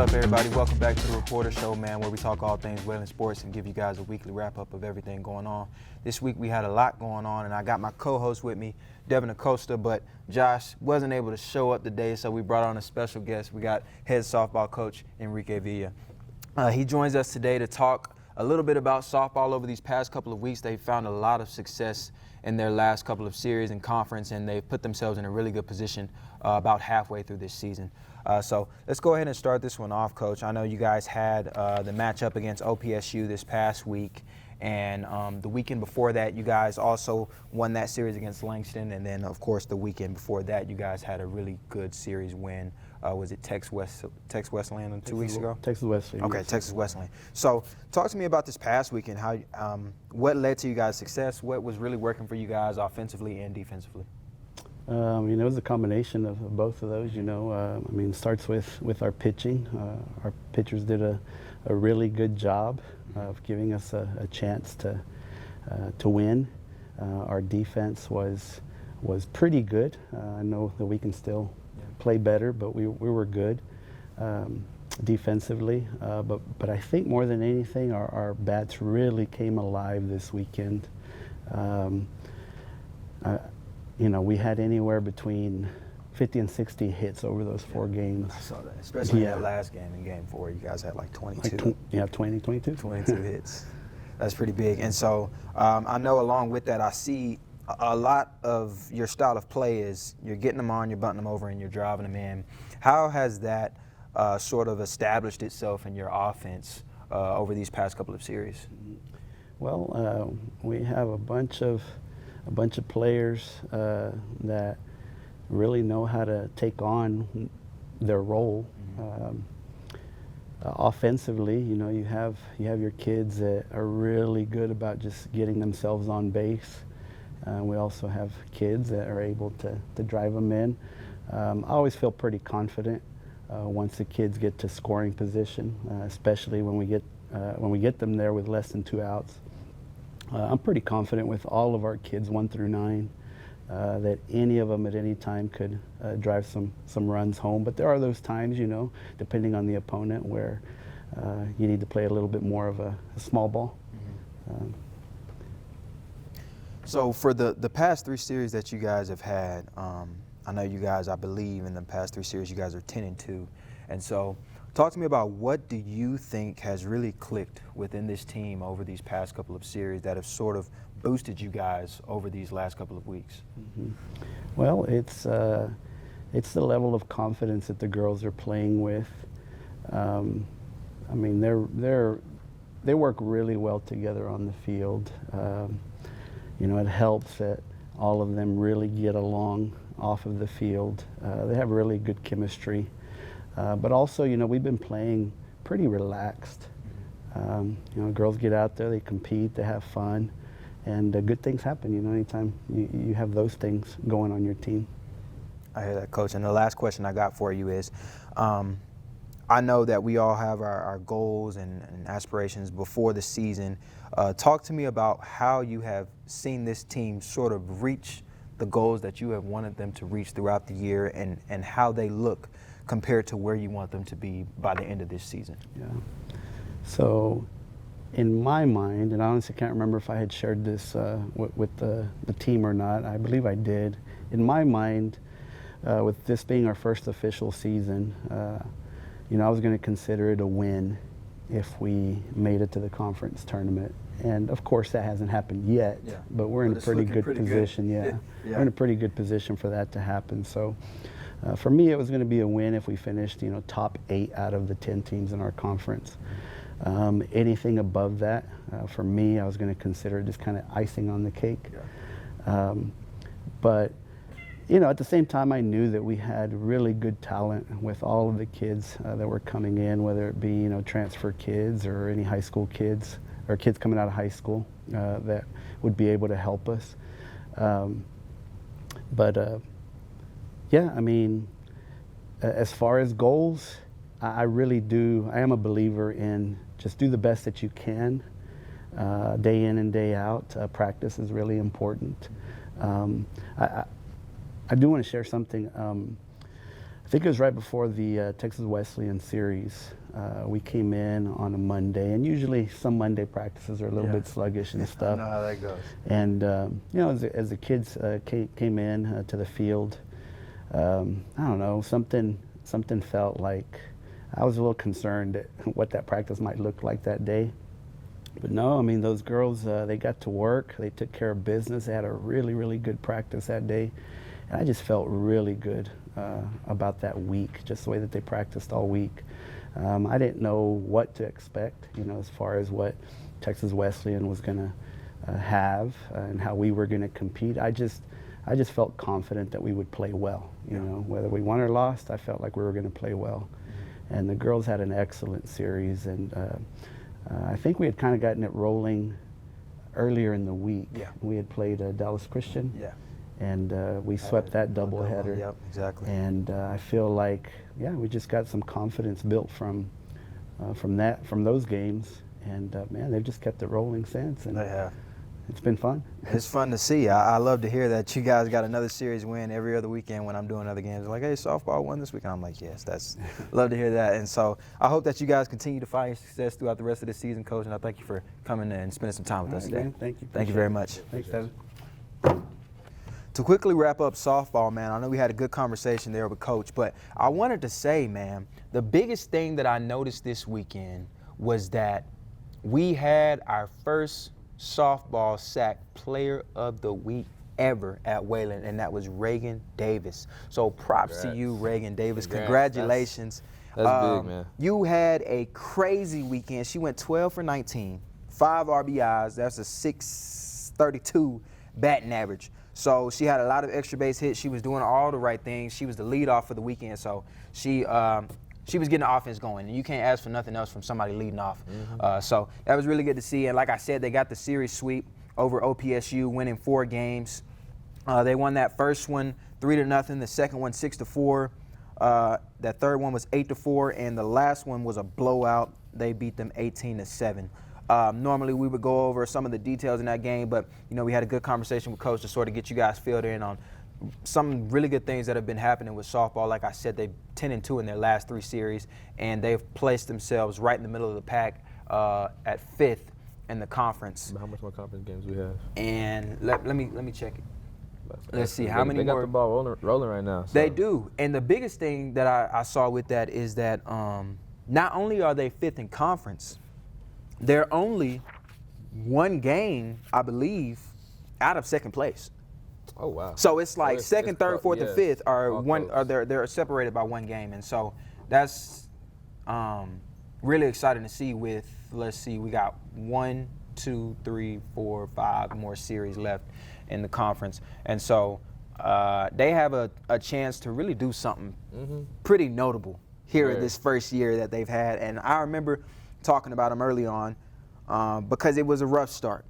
up, everybody? Welcome back to the rePORTER Show, man, where we talk all things Wayland sports and give you guys a weekly wrap-up of everything going on. This week we had a lot going on, and I got my co-host with me, Devin Acosta, but Josh wasn't able to show up today, so we brought on a special guest. We got head softball coach Enrique Villa. He joins us today to talk a little bit about softball. Over these past couple of weeks, they've found a lot of success in their last couple of series and conference, and they've put themselves in a really good position about halfway through this season. So let's go ahead and start this one off, Coach. I know you guys had the matchup against OPSU this past week, and the weekend before that, you guys also won that series against Langston, and then, of course, the weekend before that, you guys had a really good series win. Was it Texas Westland 2 weeks ago? Texas Westland. Okay, yes. Texas Westland. So talk to me about this past weekend. How, what led to you guys' success? What was really working for you guys offensively and defensively? It was a combination of both of those. It starts with our pitching. Our pitchers did a really good job of giving us a chance to win. Our defense was pretty good. I know that we can still play better, but we were good defensively. But I think more than anything, our bats really came alive this weekend. We had anywhere between 50 and 60 hits over those 4 games. I saw that, especially in that last game in Game 4. You guys had like 22. 22. 22 hits. That's pretty big. And so I know along with that, I see a lot of your style of play is you're getting them on, you're bunting them over, and you're driving them in. How has that sort of established itself in your offense over these past couple of series? Well, we have a bunch of players that really know how to take on their role. Offensively, you have your kids that are really good about just getting themselves on base. We also have kids that are able to drive them in. I always feel pretty confident once the kids get to scoring position, especially when we get them there with less than 2 outs. I'm pretty confident with all of our kids 1 through 9 that any of them at any time could drive some runs home. But there are those times, depending on the opponent, where you need to play a little bit more of a small ball. So for the past 3 series that you guys have had, I know you guys, I believe in the past 3 series, you guys are 10-2. And so talk to me about what do you think has really clicked within this team over these past couple of series that have sort of boosted you guys over these last couple of weeks? Well, it's the level of confidence that the girls are playing with. They work really well together on the field. It helps that all of them really get along off of the field. They have really good chemistry. But also, we've been playing pretty relaxed. Girls get out there, they compete, they have fun, and good things happen, anytime you have those things going on your team. I hear that, Coach. And the last question I got for you is, I know that we all have our goals and aspirations before the season. Talk to me about how you have seen this team sort of reach the goals that you have wanted them to reach throughout the year, and how they look compared to where you want them to be by the end of this season. Yeah. So in my mind, and I honestly can't remember if I had shared this with the team or not, I believe I did. In my mind, with this being our first official season, I was going to consider it a win if we made it to the conference tournament. And of course that hasn't happened yet, but we're in a pretty good position. We're in a pretty good position for that to happen. So for me, it was going to be a win if we finished, top 8 out of the 10 teams in our conference. Anything above that, for me, I was going to consider just kind of icing on the cake. But at the same time, I knew that we had really good talent with all of the kids that were coming in, whether it be transfer kids or any high school kids or kids coming out of high school that would be able to help us. As far as goals, I really do. I am a believer in just do the best that you can, day in and day out. Practice is really important. I do want to share something. I think it was right before the Texas Wesleyan series. We came in on a Monday, and usually some Monday practices are a little bit sluggish and stuff. I know how that goes. And you know, as the kids came in to the field, I don't know, something felt like I was a little concerned at what that practice might look like that day. But no, I mean, those girls, they got to work. They took care of business. They had a really, really good practice that day. And I just felt really good about that week, just the way that they practiced all week. I didn't know what to expect, you know, as far as what Texas Wesleyan was going to have and how we were going to compete. I just felt confident that we would play well. You know, whether we won or lost, I felt like we were going to play well. And the girls had an excellent series, and I think we had kind of gotten it rolling earlier in the week. Yeah. We had played Dallas Christian. Yeah. And we swept that doubleheader. Yep, exactly. And I feel like, yeah, we just got some confidence built from those games. And man, they've just kept it rolling since. And They have. it's been fun. It's fun to see. I love to hear that you guys got another series win every other weekend when I'm doing other games. They're like, hey, softball won this weekend. I'm like, yes, that's love to hear that. And so I hope that you guys continue to find success throughout the rest of the season, Coach. And I thank you for coming and spending some time with us today. Man, thank you. Thank you very much. Thanks, Devin. To quickly wrap up softball, man, I know we had a good conversation there with Coach, but I wanted to say, man, the biggest thing that I noticed this weekend was that we had our first softball sack player of the week ever at Wayland, and that was Reagan Davis. So props to you, Reagan Davis. Congratulations. That's big, man. You had a crazy weekend. She went 12 for 19, 5 RBIs. That's a 632 batting average. So she had a lot of extra base hits. She was doing all the right things. She was the leadoff for the weekend. So she was getting the offense going. And you can't ask for nothing else from somebody leading off. So that was really good to see. And like I said, they got the series sweep over OPSU, winning 4 games. They won that first one 3-0. The second one 6-4. That third one was 8-4. And the last one was a blowout. They beat them 18-7. Normally we would go over some of the details in that game, but you know, we had a good conversation with Coach to sort of get you guys filled in on some really good things that have been happening with softball. Like I said, they're 10-2 in their last 3 series, and they've placed themselves right in the middle of the pack at 5th in the conference. How much more conference games we have? And let me check it. Let's see how many they more. got the ball rolling right now. So. They do, and the biggest thing that I saw with that is that not only are they 5th in conference, they're only 1 game, I believe, out of 2nd place. Oh wow! So it's like it's 2nd, 3rd, 4th, and 5th are all one. close. They're separated by 1 game, and so that's really exciting to see. With, let's see, we got 1, 2, 3, 4, 5 more series left in the conference, and so they have a chance to really do something pretty notable here in this first year that they've had. And I remember talking about them early on because it was a rough start.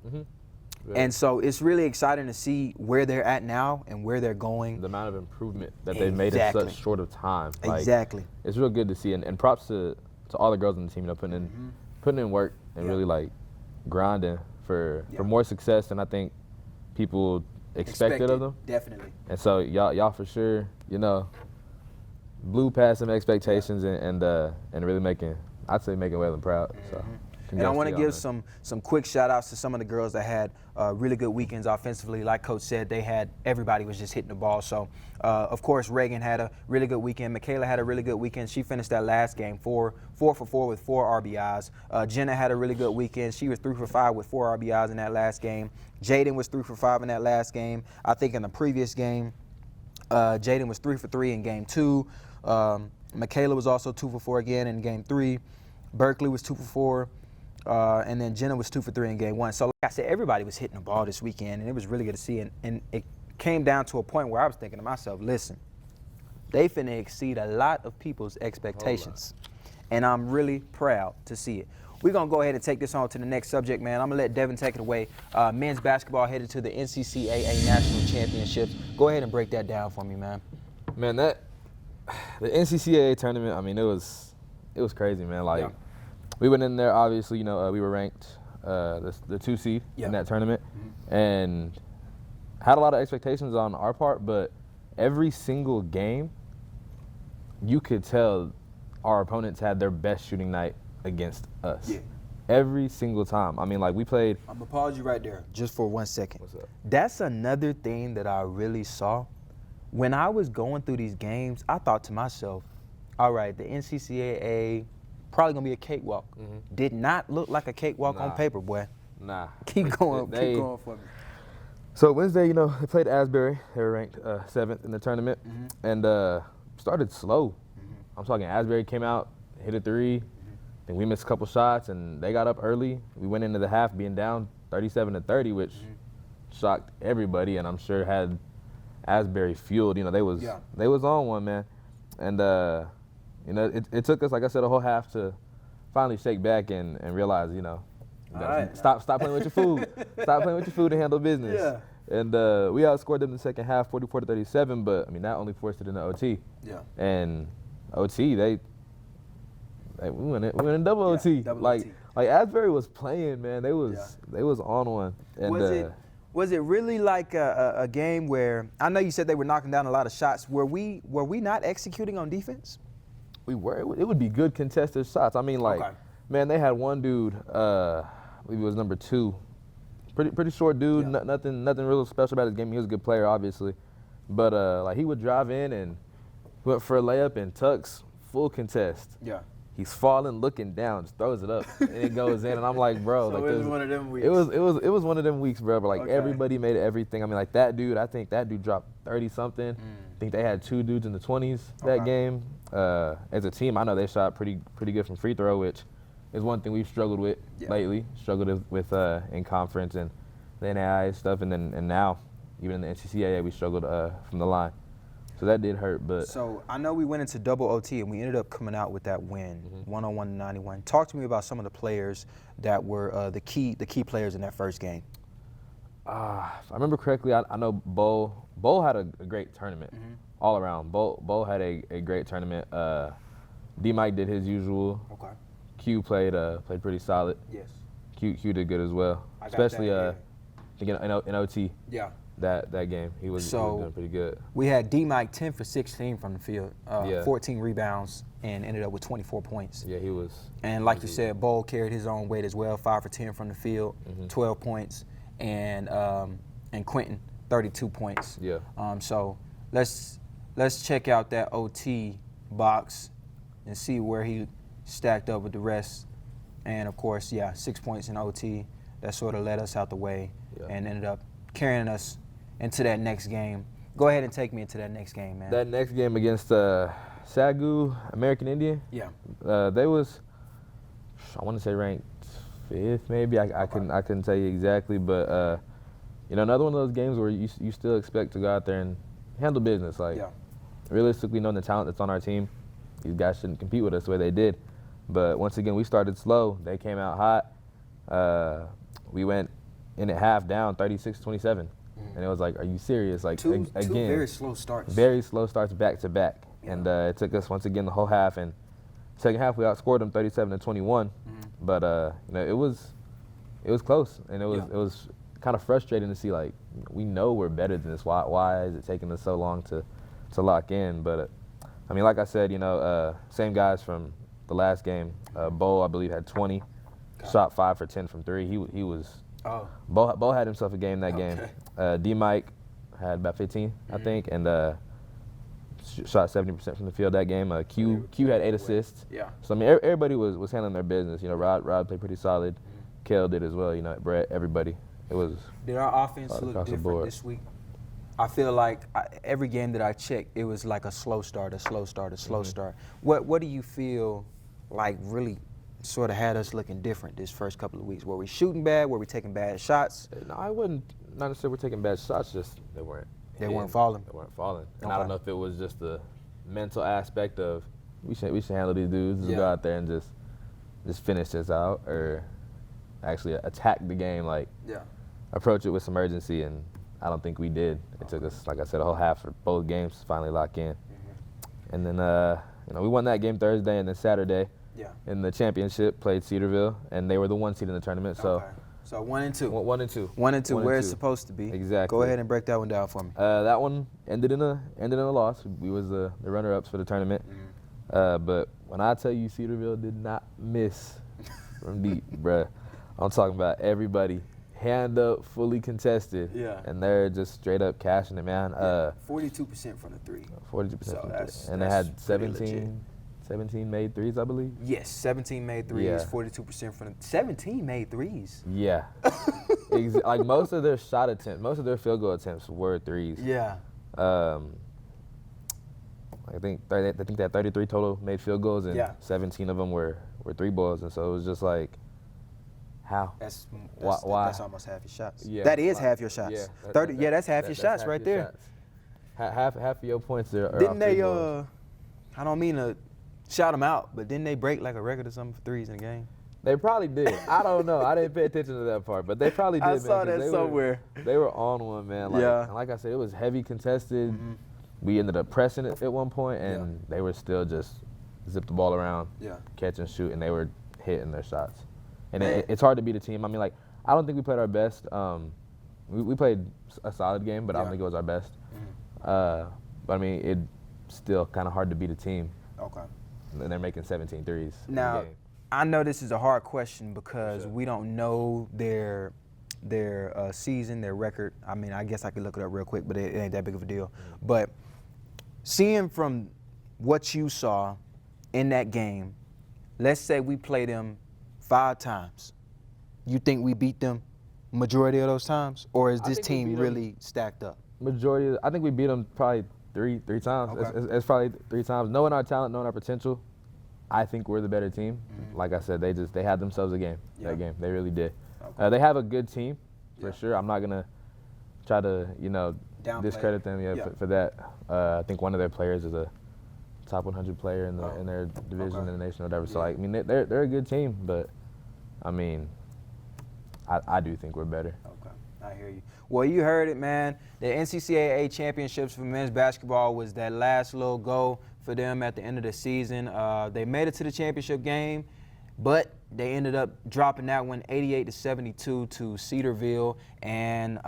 And so it's really exciting to see where they're at now and where they're going. The amount of improvement that they've made in such short of time. Like, Exactly. It's real good to see, and props to all the girls on the team, you know, putting in work and really like grinding for more success than I think people expected of them. Definitely. And so y'all for sure, you know, blew past some expectations and really making Wayland proud. So. And I want to give some quick shout outs to some of the girls that had really good weekends offensively. Like Coach said, everybody was just hitting the ball. So, of course, Reagan had a really good weekend. Michaela had a really good weekend. She finished that last game 4 for 4 with 4 RBIs. Jenna had a really good weekend. She was 3 for 5 with 4 RBIs in that last game. Jaden was 3 for 5 in that last game. I think in the previous game, Jaden was 3 for 3 in game 2. Michaela was also 2 for 4 again in game 3. Berkeley was 2 for 4. And then Jenna was 2 for 3 in game 1. So like I said, everybody was hitting the ball this weekend, and it was really good to see. And it came down to a point where I was thinking to myself, listen, they finna exceed a lot of people's expectations. And I'm really proud to see it. We're going to go ahead and take this on to the next subject, man. I'm going to let Devin take it away. Men's basketball headed to the NCCAA National Championships. Go ahead and break that down for me, man. Man, the NCCAA tournament, I mean, it was crazy, man. Like, we went in there, obviously, you know, we were ranked the 2 seed in that tournament, and had a lot of expectations on our part, but every single game, you could tell our opponents had their best shooting night against us. Yeah. Every single time. I mean, like, we played. I'm going to pause you right there just for 1 second. What's up? That's another thing that I really saw. When I was going through these games, I thought to myself, all right, the NCCAA probably going to be a cakewalk. Did not look like a cakewalk on paper, boy. Nah. Keep going. Keep going for me. So Wednesday, they played Asbury. They were ranked 7th in the tournament, and started slow. I'm talking Asbury came out, hit a 3. Then we missed a couple shots, and they got up early. We went into the half being down 37-30, which shocked everybody, and I'm sure had Asbury fueled. They was on one, man. And it took us, like I said, a whole half to finally shake back and realize, stop playing with your food. Stop playing with your food and handle business. Yeah. And we outscored them in the second half, 44-37. But I mean, that only forced it into OT. Yeah. And OT, we went in double OT. Double OT. OT. Like Asbury was playing, man. They was on one. And was it really like a game where I know you said they were knocking down a lot of shots? Were we not executing on defense? We were. It would be good contested shots. I mean, like, man, they had one dude. I believe he was number 2. Pretty short dude. Yeah. Nothing real special about his game. He was a good player, obviously, but like he would drive in and went for a layup and tucks full contest. Yeah. He's falling, looking down, just throws it up, and it goes in. And I'm like, bro, so like it was one of them weeks. It was one of them weeks, bro. But like everybody made everything. I mean, like that dude. I think that dude dropped 30 something. I think they had 2 dudes in the 20s that game. As a team, I know they shot pretty good from free throw, which is one thing we've struggled with lately. Struggled with in conference and the NAIA stuff, and now even in the NCCAA we struggled from the line. So that did hurt, but. So I know we went into double OT and we ended up coming out with that win, 101-91. Talk to me about some of the players that were the key players in that first game. If I remember correctly, I know Bo had a great tournament all around. Bo had a great tournament. D-Mike did his usual. Okay. Q played pretty solid. Yes. Q did good as well, especially in OT. Yeah. That game, he was doing pretty good. We had D-Mike 10 for 16 from the field, 14 rebounds, and ended up with 24 points. Yeah, he was. And like you said, Bo carried his own weight as well, 5 for 10 from the field, 12 points, and Quentin 32 points. Yeah. So let's check out that OT box and see where he stacked up with the rest. And of course, 6 points in OT. That sort of led us out the way and ended up carrying us into that next game. Go ahead and take me into that next game, man. That next game against Sagu, American Indian. Yeah. They was, I want to say ranked 5th, maybe. I couldn't tell you exactly, but another one of those games where you still expect to go out there and handle business. Like, realistically, knowing the talent that's on our team, these guys shouldn't compete with us the way they did. But once again, we started slow. They came out hot. We went in at half down 36-27. And it was like, are you serious? Like, two again, very slow starts. Very slow starts back to back. Yeah. And it took us, once again, the whole half. And second half, we outscored them 37-21. But, it was close. And it was kind of frustrating to see, like, we know we're better than this. Why is it taking us so long to lock in? But, I mean, like I said, same guys from the last game. Bo, I believe, had 20. Shot 5 for 10 from 3. He was. Oh. Bo had himself a game that game. D-Mike had about 15, I think, and shot 70% from the field that game. Q had 8 assists. Yeah. So I mean, everybody was handling their business. Rod played pretty solid. Kale did as well. Brett, everybody. It was. Did our offense look different this week? I feel like every game that I checked, it was like a slow start. What do you feel like really sort of had us looking different this first couple of weeks? Were we shooting bad? Were we taking bad shots? No, I wouldn't. Not necessarily we're taking bad shots. Just they weren't falling. They weren't falling. And I don't know if it was just the mental aspect of we should handle these dudes. Just go out there and just finish this out, or actually attack the game. Like approach it with some urgency. And I don't think we did. It took us, like I said, a whole half for both games to finally lock in. And then we won that game Thursday, and then Saturday. Yeah. In the championship, played Cedarville, and they were the 1 seed in the tournament. So, so 1 and 2. 1 and 2. 1 and 2, where it's supposed to be. Exactly. Go ahead and break that one down for me. That one ended in a loss. We was the runner-ups for the tournament. But when I tell you Cedarville did not miss from deep, bruh, I'm talking about everybody. Hand up, fully contested. Yeah. And they're just straight up cashing it, man. 42% from the three. 42%. So that's and they had pretty legit. 17 made threes, I believe. Yes, 17 made threes, Yeah. 42% from the 17 made threes. Yeah. Like most of their shot attempts, most of their field goal attempts were threes. Yeah. I think they had 33 total made field goals, and 17 of them were three balls, and so it was just like, how? That's why? That's almost half your shots. Yeah, that is half your shots. Yeah, 30. Yeah, that's half your shots right there. Half of your points are Didn't off they? three balls. I don't mean to shout them out, but didn't they break like a record or something for threes in a game? They probably did. I don't know. I didn't pay attention to that part, but they probably did. I man, saw 'cause that somewhere. They were on one, man. Like, Yeah. And like I said, it was heavy contested. Mm-hmm. We ended up pressing it at one point, and they were still just zip the ball around, catch and shoot, and they were hitting their shots. And it's hard to beat a team. I mean, like, I don't think we played our best. We played a solid game, but I don't think it was our best. But I mean, it's still kind of hard to beat a team. Okay. And they're making 17 threes. Now, in the game. I know this is a hard question because we don't know their season, their record. I mean, I guess I could look it up real quick, but it ain't that big of a deal. But seeing from what you saw in that game, let's say we play them 5 times. You think we beat them majority of those times, or is this team really stacked up? Majority, I think we beat them probably three times. Okay. It's probably 3 times. Knowing our talent, knowing our potential, I think we're the better team. Like I said, they had themselves a game. That game, they really did. Okay. They have a good team, for sure. I'm not gonna try to Downplay discredit them for that. I think one of their players is a top 100 player in their division in the nation or whatever. So like, I mean, they're a good team, but I mean, I do think we're better. Okay, I hear you. Well, you heard it, man. The NCAA championships for men's basketball was that last little go for them at the end of the season. They made it to the championship game, but they ended up dropping that one 88-72 to Cedarville. And,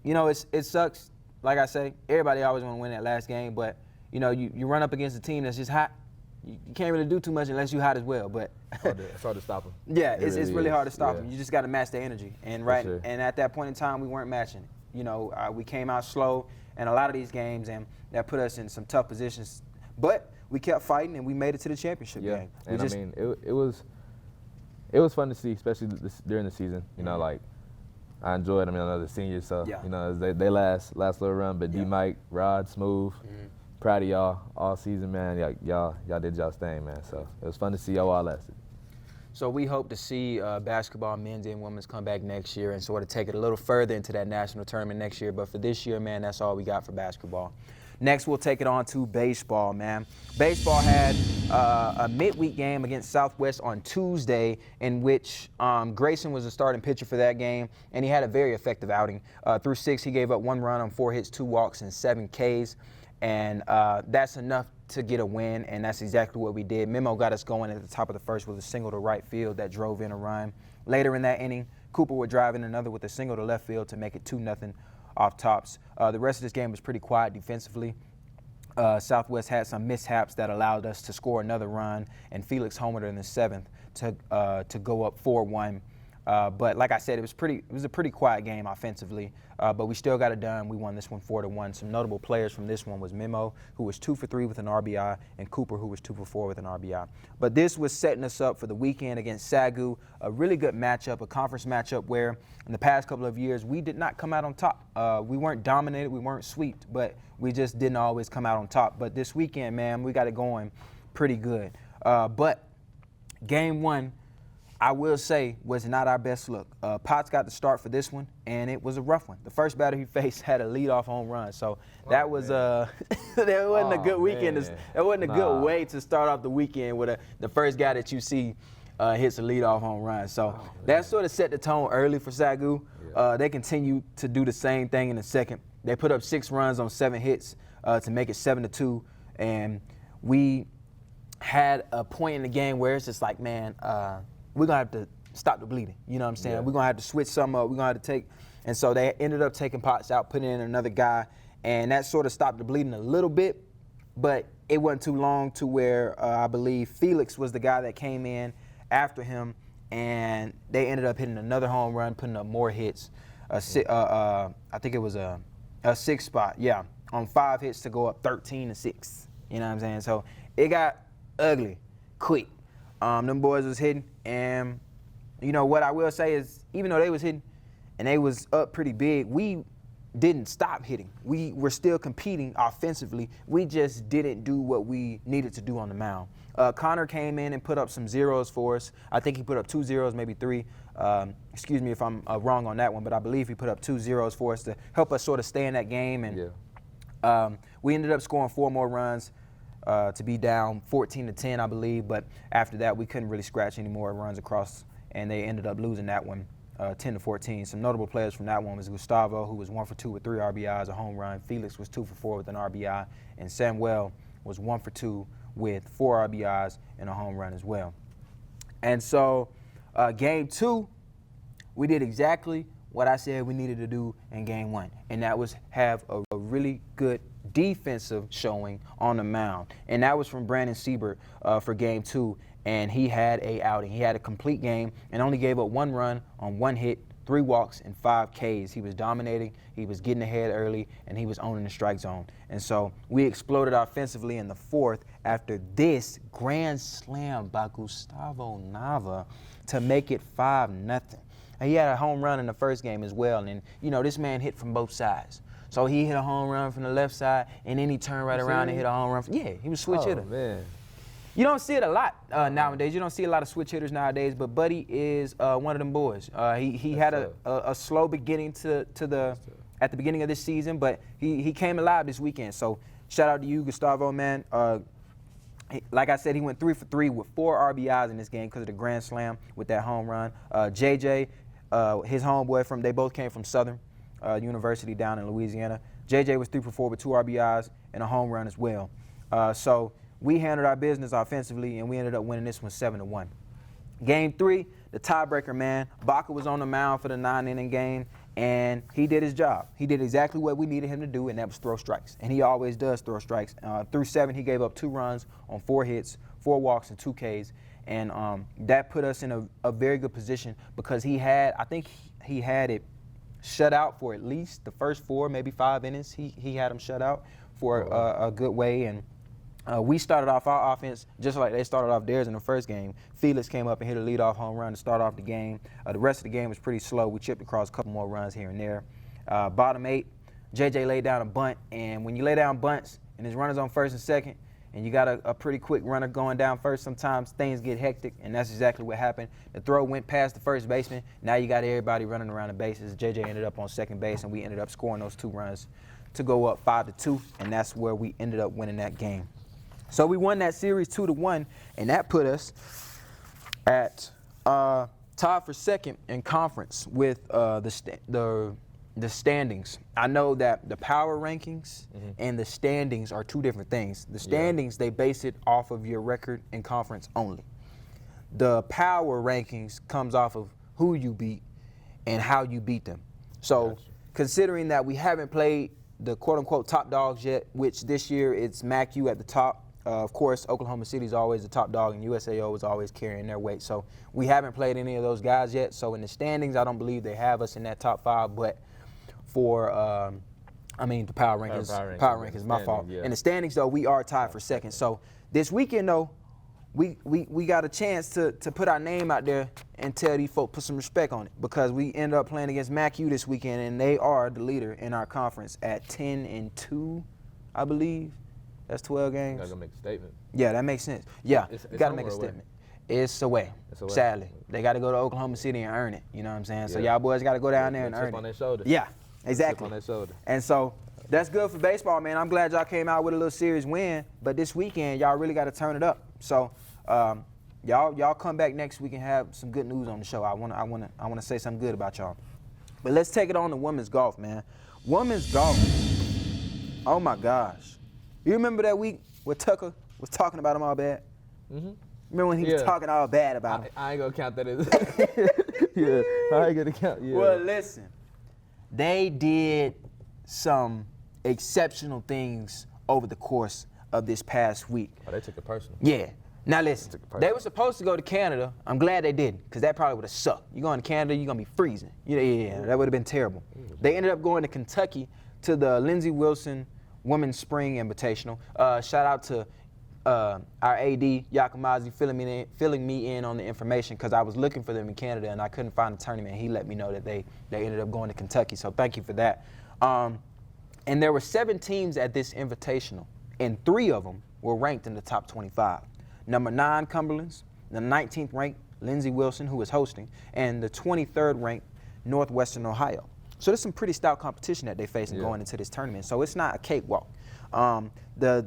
it sucks. Like I say, everybody always want to win that last game, but, you run up against a team that's just hot. You can't really do too much unless you're hot as well. But it's hard to stop them. Yeah, it's really hard to stop them. You just got to match the energy. And sure. And at that point in time, we weren't matching it. We came out slow in a lot of these games, and that put us in some tough positions. But we kept fighting, and we made it to the championship game. And I mean, it was fun to see, especially during the season. Like I enjoyed. I mean, I know the seniors, so they last little run. But D-Mike, Rod, Smooth. Proud of y'all all season, man. Y'all did y'all's thing, man. So it was fun to see y'all all lasted. So we hope to see basketball, men's and women's, come back next year and sort of take it a little further into that national tournament next year. But for this year, man, that's all we got for basketball. Next, we'll take it on to baseball, man. Baseball had a midweek game against Southwest on Tuesday, in which Grayson was the starting pitcher for that game, and he had a very effective outing. Through 6, he gave up 1 run on 4 hits, 2 walks, and 7 Ks. And that's enough to get a win, and that's exactly what we did. Memo got us going at the top of the first with a single to right field that drove in a run. Later in that inning, Cooper would drive in another with a single to left field to make it 2-0 off tops. The rest of this game was pretty quiet defensively. Southwest had some mishaps that allowed us to score another run, and Felix homered in the 7th to go up 4-1. But like I said, it was a pretty quiet game offensively, but we still got it done. We won this one 4-1. Some notable players from this one was Memo, who was 2 for 3 with an RBI, and Cooper, who was 2 for 4 with an RBI. But this was setting us up for the weekend against Sagu, a really good matchup, a conference matchup where in the past couple of years we did not come out on top. We weren't dominated, we weren't swept, but we just didn't always come out on top. But this weekend, man, we got it going pretty good. But game 1, I will say, was not our best look. Potts got the start for this one, and it was a rough one. The first batter he faced had a leadoff home run, so that was that wasn't a good weekend. That wasn't a good way to start off the weekend with the first guy that you see hits a leadoff home run. So that sort of set the tone early for Sagu. They continued to do the same thing in the second. They put up 6 runs on 7 hits to make it 7-2, and we had a point in the game where it's just like, man, we're going to have to stop the bleeding. You know what I'm saying? We're going to have to switch some up. We're going to have to take. And so they ended up taking Potts out, putting in another guy, and that sort of stopped the bleeding a little bit. But it wasn't too long to where I believe Felix was the guy that came in after him, and they ended up hitting another home run, putting up more hits. I think it was a 6 spot, yeah, on 5 hits to go up 13-6. You know what I'm saying? So it got ugly quick. Them boys was hitting, and you know what I will say is, even though they was hitting and they was up pretty big, we didn't stop hitting. We were still competing offensively. We just didn't do what we needed to do on the mound. Connor came in and put up some zeros for us. I think he put up 2 zeros, maybe 3. Excuse me if I'm wrong on that one, but I believe he put up 2 zeros for us to help us sort of stay in that game. And we ended up scoring 4 more runs to be down 14-10, I believe. But after that, we couldn't really scratch any more runs across, and they ended up losing that one 10-14. Some notable players from that one was Gustavo, who was 1 for 2 with 3 RBIs, a home run. Felix was 2 for 4 with an RBI, and Samuel was 1 for 2 with 4 RBIs and a home run as well. And so game 2, we did exactly what I said we needed to do in game 1, and that was have a really good defensive showing on the mound. And that was from Brandon Siebert for game 2, and he had a outing. He had a complete game and only gave up 1 run on 1 hit, 3 walks, and 5 Ks. He was dominating, he was getting ahead early, and he was owning the strike zone. And so we exploded offensively in the 4th after this grand slam by Gustavo Nava to make it 5-0. He had a home run in the first game as well, and you know, this man hit from both sides. So he hit a home run from the left side, and then he turned right around and hit a home run. Yeah, he was a switch hitter. Man. You don't see it a lot nowadays. You don't see a lot of switch hitters nowadays, but Buddy is one of them boys. He had a slow beginning at the beginning of this season, but he came alive this weekend. So shout out to you, Gustavo, man. Like I said, he went 3 for 3 with 4 RBIs in this game because of the grand slam with that home run. JJ, his homeboy, they both came from Southern University down in Louisiana. JJ was 3 for 4 with 2 RBIs and a home run as well. So we handled our business offensively, and we ended up winning this one 7-1. Game 3, the tiebreaker, man. Baca was on the mound for the 9-inning game, and he did his job. He did exactly what we needed him to do, and that was throw strikes. And he always does throw strikes. Through 7, he gave up 2 runs on 4 hits, 4 walks, and 2 Ks. And that put us in a very good position because I think he had it shut out for at least the first 4, maybe 5 innings. He had him shut out for a good way, and we started off our offense just like they started off theirs in the first game. Felix came up and hit a leadoff home run to start off the game. The rest of the game was pretty slow. We chipped across a couple more runs here and there. Bottom 8, JJ laid down a bunt, and when you lay down bunts and there's runners on first and second, and you got a pretty quick runner going down first, sometimes things get hectic, and that's exactly what happened. The throw went past the first baseman. Now you got everybody running around the bases. JJ ended up on second base, and we ended up scoring those 2 runs to go up 5-2, and that's where we ended up winning that game. So we won that series 2-1, and that put us at tied for second in conference with the standings. I know that the power rankings and the standings are 2 different things. The standings, they base it off of your record in conference only. The power rankings comes off of who you beat and how you beat them. So considering that we haven't played the quote-unquote top dogs yet, which this year it's MACU at the top. Of course, Oklahoma City is always the top dog, and USAO is always carrying their weight. So we haven't played any of those guys yet. So in the standings, I don't believe they have us in that top 5. But for, the power rankings, my fault. Yeah. In the standings, though, we are tied for second. So this weekend, though, we got a chance to put our name out there and tell these folks, put some respect on it, because we end up playing against MACU this weekend, and they are the leader in our conference at 10-2, I believe. That's 12 games. Gotta make a statement. Yeah, that makes sense. Yeah, it's you gotta make a statement. It's away. Sadly. They gotta go to Oklahoma City and earn it. You know what I'm saying? Yeah. So y'all boys gotta go down there and earn it. On their shoulder. Yeah, exactly. On their shoulder. And so that's good for baseball, man. I'm glad y'all came out with a little series win, but this weekend y'all really gotta turn it up. So y'all come back next week and have some good news on the show. I wanna say something good about y'all. But let's take it on to women's golf, man. Women's golf. Oh my gosh. You remember that week where Tucker was talking about him all bad? Mm-hmm. Remember when he was talking all bad about him? I ain't gonna count that as. Yeah, I ain't gonna count. Yeah. Well, listen, they did some exceptional things over the course of this past week. Oh, they took it personal. Yeah. Now listen, Took it personal. they were supposed to go to Canada. I'm glad they didn't, because that probably would have sucked. You going to Canada, you're going to be freezing. Yeah, that would have been terrible. They ended up going to Kentucky to the Lindsey Wilson Women's Spring Invitational. Shout out to our AD, Yakamazi, filling me in on the information, because I was looking for them in Canada and I couldn't find the tournament. He let me know that they ended up going to Kentucky, so thank you for that. And there were 7 teams at this invitational, and 3 of them were ranked in the top 25. Number 9, Cumberland's, the 19th ranked Lindsey Wilson, who is hosting, and the 23rd ranked Northwestern Ohio. So there's some pretty stout competition that they facing going into this tournament. So it's not a cakewalk. The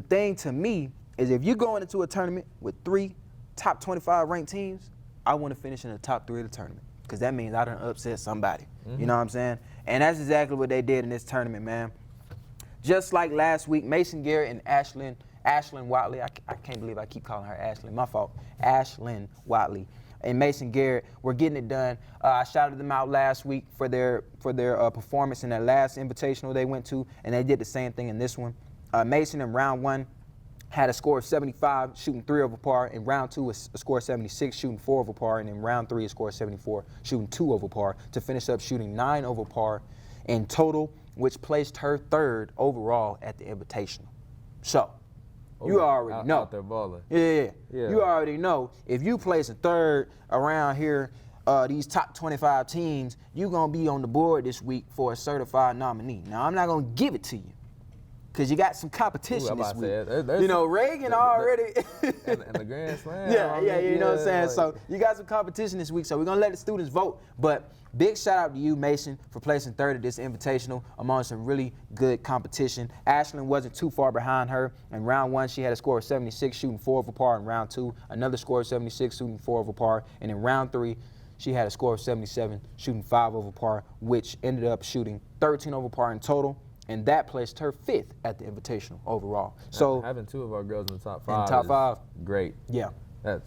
thing to me is, if you're going into a tournament with 3 top 25 ranked teams, I want to finish in the top 3 of the tournament, because that means I done upset somebody. You know what I'm saying? And that's exactly what they did in this tournament, man. Just like last week, Mason Garrett and Ashlyn Watley, I can't believe I keep calling her Ashlyn, my fault. Ashlyn Watley and Mason Garrett were getting it done. I shouted them out last week for their performance in that last invitational they went to, and they did the same thing in this one. Mason in round 1 had a score of 75, shooting 3 over par. In round 2, a score of 76, shooting 4 over par. And in round 3, a score of 74, shooting 2 over par, to finish up shooting 9 over par in total, which placed her 3rd overall at the invitational. So, you already know. Out there balling. Yeah. You already know, if you place a 3rd around here, these top 25 teams, you're going to be on the board this week for a certified nominee. Now, I'm not going to give it to you, because you got some competition this week. You know, Reagan already. and the Grand Slam. Yeah, you know what I'm saying? Like, so you got some competition this week, so we're going to let the students vote. But big shout out to you, Mason, for placing 3rd at this invitational among some really good competition. Ashlyn wasn't too far behind her. In round 1, she had a score of 76, shooting 4 over par. In round 2, another score of 76, shooting 4 over par. And in round 3, she had a score of 77, shooting 5 over par, which ended up shooting 13 over par in total. And that placed her 5th at the invitational overall. So having 2 of our girls in the top 5. In the top 5. Great. Yeah. They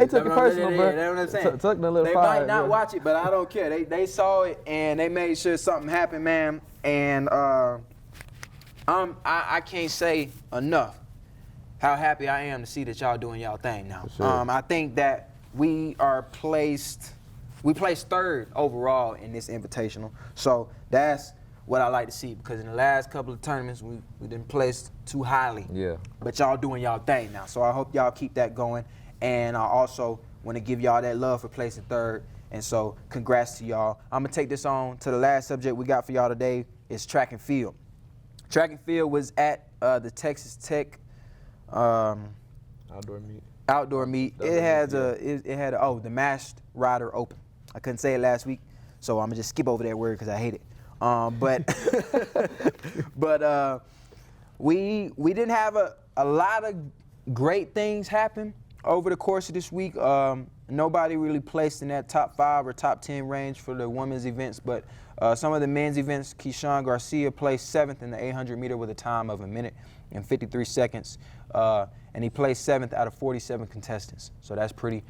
took it personal, bro. That's what I'm saying. Took the little they 5, might not bro. watch it, but I don't care. They saw it and they made sure something happened, man. And I can't say enough how happy I am to see that y'all doing y'all thing now. For sure. I think that we placed 3rd overall in this invitational. So that's what I like to see, because in the last couple of tournaments, we didn't place too highly. Yeah. But y'all doing y'all thing now. So I hope y'all keep that going. And I also want to give y'all that love for placing 3rd. And so congrats to y'all. I'm going to take this on to the last subject we got for y'all today. Is track and field. Track and field was at the Texas Tech outdoor meet. It had the Masked Rider Open. I couldn't say it last week, so I'm going to just skip over that word because I hate it. But we didn't have a lot of great things happen over the course of this week. Nobody really placed in that top 5 or top 10 range for the women's events, but some of the men's events, Keyshawn Garcia placed 7th in the 800-meter with a time of 1 minute and 53 seconds, and he placed 7th out of 47 contestants. So that's pretty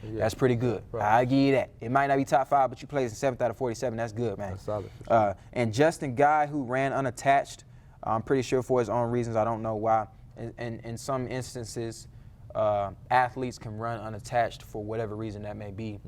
good. I give you that. It might not be top 5, but you placed 7th out of 47. That's good, man. That's solid. For sure. And Justin Guy, who ran unattached, I'm pretty sure for his own reasons. I don't know why. In some instances, athletes can run unattached for whatever reason that may be,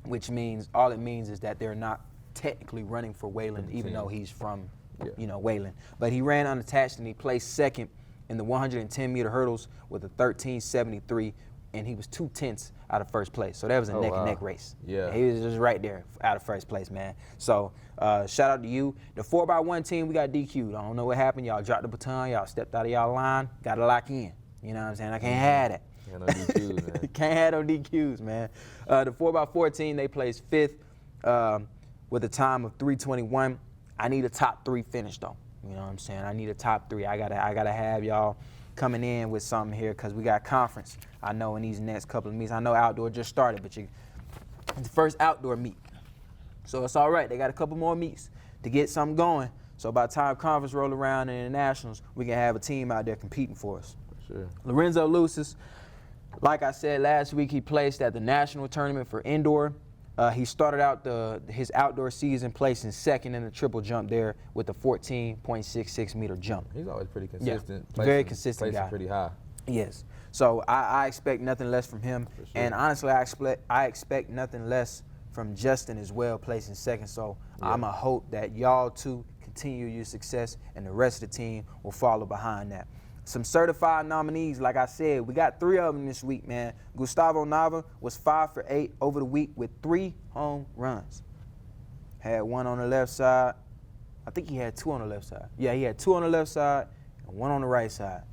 which means all it means is that they're not technically running for Wayland, even though he's from Wayland. But he ran unattached and he placed 2nd in the 110-meter hurdles with a 13.73, and he was 2/10 out of first place. So that was a neck-and-neck race. Yeah. He was just right there out of first place, man. So shout out to you. The 4x1 team, we got DQ'd. I don't know what happened. Y'all dropped the baton. Y'all stepped out of y'all line. Got to lock in. You know what I'm saying? I can't have that. Yeah, no DQs, man. Can't have no DQs, man. The 4x4 team, they placed 5th with a time of 3:21. I need a top 3 finish, though. You know what I'm saying? I need a top 3. I gotta have y'all coming in with something here, because we got conference. I know in these next couple of meets. I know outdoor just started, but it's the first outdoor meet. So it's all right. They got a couple more meets to get something going. So by the time conference roll around and the nationals, we can have a team out there competing for us. Sure. Lorenzo Lucis, like I said last week, he placed at the national tournament for indoor. He started out his outdoor season placing second in the triple jump there with a 14.66 meter jump. He's always pretty consistent. Yeah, very consistent placing guy. Pretty high. Yes. So I expect nothing less from him. For sure. And honestly, I expect nothing less from Justin as well, placing second. So Yeah. I'm going to hope that y'all too continue your success and the rest of the team will follow behind that. Some certified nominees, like I said, we got 3 of them this week, man. Gustavo Nava was 5 for 8 over the week with 3 home runs. Had 1 on the left side. I think he had 2 on the left side. Yeah, he had 2 on the left side and 1 on the right side.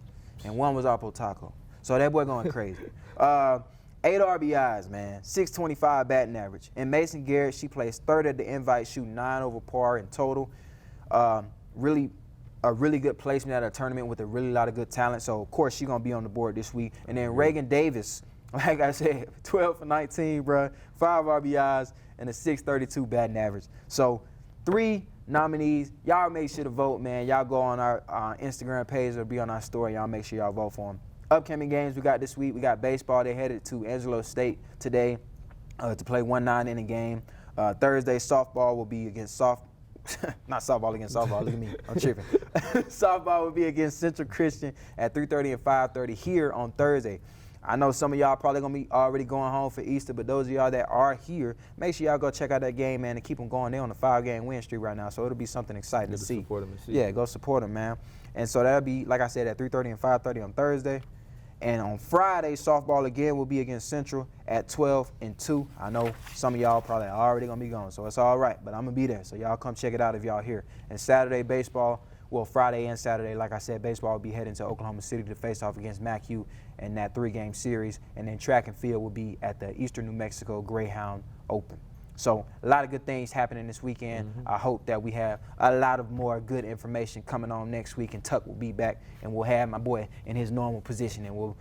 And 1 was Oppo Taco. So that boy going crazy. 8 RBIs, man. 625 batting average. And Mason Garrett, she placed 3rd at the invite, shooting 9 over par in total. A really good placement at a tournament with a really lot of good talent. So, of course, she's going to be on the board this week. And then Reagan Davis, like I said, 12 for 19, bro. 5 RBIs and a 632 batting average. So, 3 nominees. Y'all make sure to vote, man. Y'all go on our Instagram page or be on our story. Y'all make sure y'all vote for them. Upcoming games we got this week. We got baseball. They headed to Angelo State today to play 1 9-inning game. Thursday, softball will be against not softball against softball. Look at me. I'm tripping. Softball will be against Central Christian at 3:30 and 5:30 here on Thursday. I know some of y'all probably going to be already going home for Easter, but those of y'all that are here, make sure y'all go check out that game, man, and keep them going. They're on a 5-game win streak right now, so it'll be something exciting to see. Support them and see. Yeah, go support them, man. And so that'll be, like I said, at 3:30 and 5:30 on Thursday. And on Friday, softball again will be against Central at 12 and 2. I know some of y'all probably already going to be gone, so it's all right. But I'm going to be there, so y'all come check it out if y'all here. And Saturday, baseball, well, Friday and Saturday, like I said, baseball will be heading to Oklahoma City to face off against MacU in that 3-game series. And then track and field will be at the Eastern New Mexico Greyhound Open. So a lot of good things happening this weekend. Mm-hmm. I hope that we have a lot of more good information coming on next week, and Tuck will be back, and we'll have my boy in his normal position, and we'll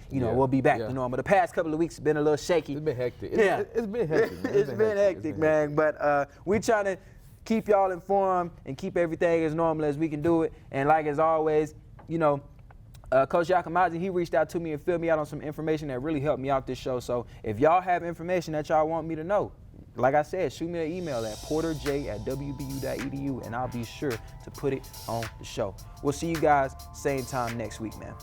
be back to normal. The past couple of weeks have been a little shaky. It's been hectic. It's been hectic, man. It's been hectic, man. But we're trying to keep y'all informed and keep everything as normal as we can do it. And like as always, Coach Yakamazi, he reached out to me and filled me out on some information that really helped me out this show. So if y'all have information that y'all want me to know, like I said, shoot me an email at porterj@wbu.edu, and I'll be sure to put it on the show. We'll see you guys same time next week, man.